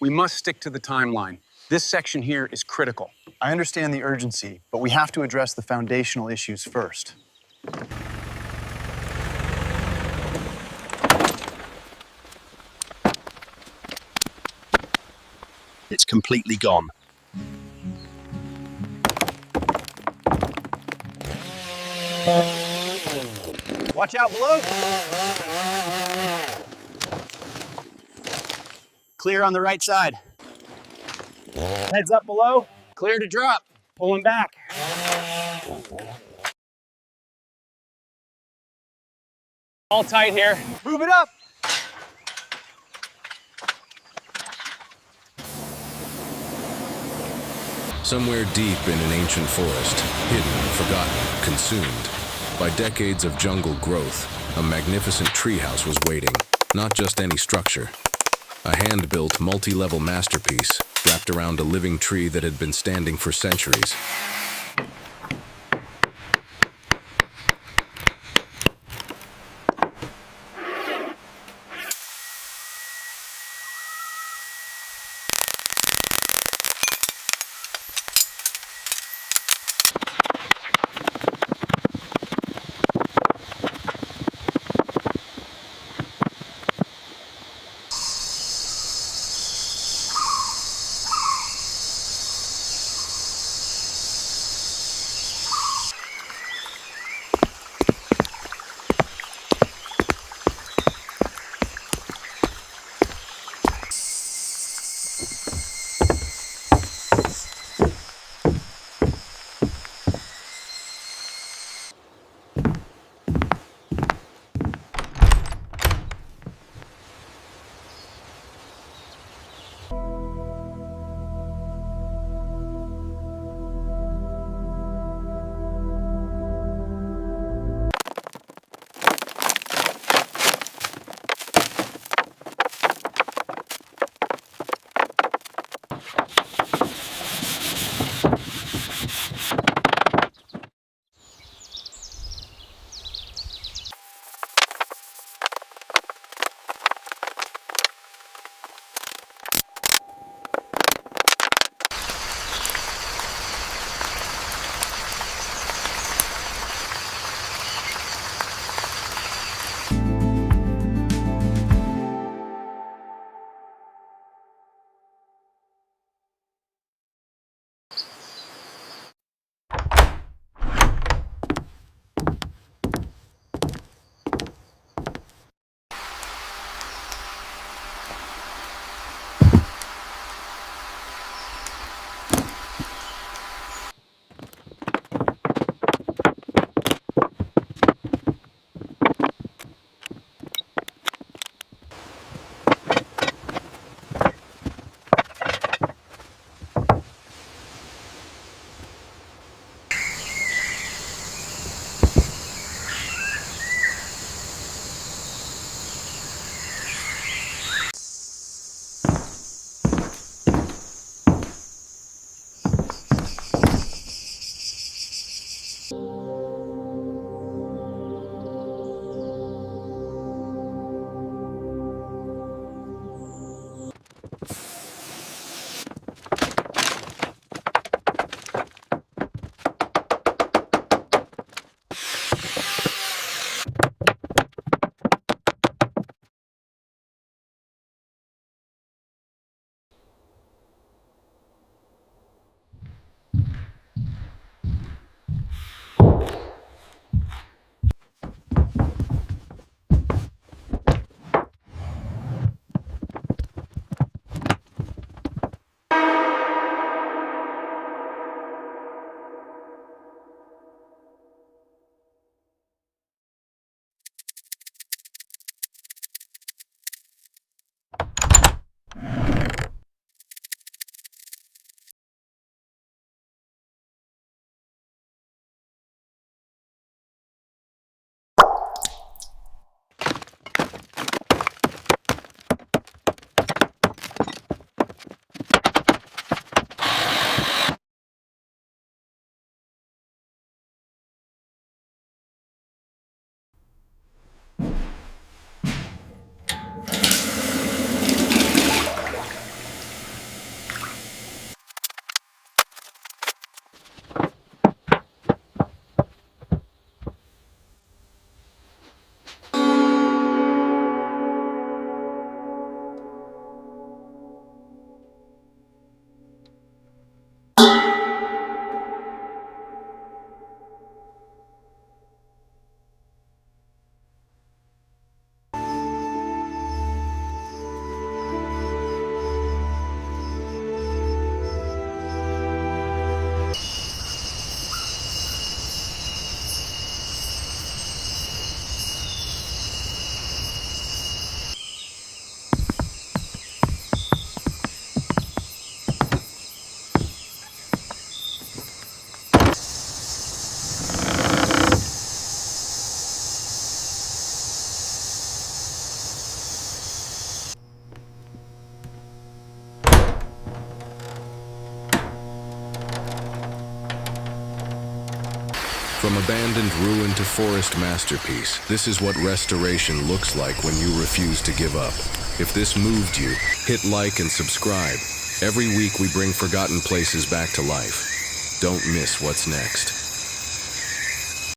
We must stick to the timeline. This section here is critical. I understand the urgency, but we have to address the foundational issues first. It's completely gone. Watch out below. Clear on the right side. Heads up below. Clear to drop. Pulling back. All tight here. Move it up. Somewhere deep in an ancient forest, hidden, forgotten, consumed by decades of jungle growth, a magnificent treehouse was waiting. Not just any structure. A hand-built, multi-level masterpiece wrapped around a living tree that had been standing for centuries. From abandoned ruin to forest masterpiece, this is what restoration looks like when you refuse to give up. If this moved you, hit like and subscribe. Every week we bring forgotten places back to life. Don't miss what's next.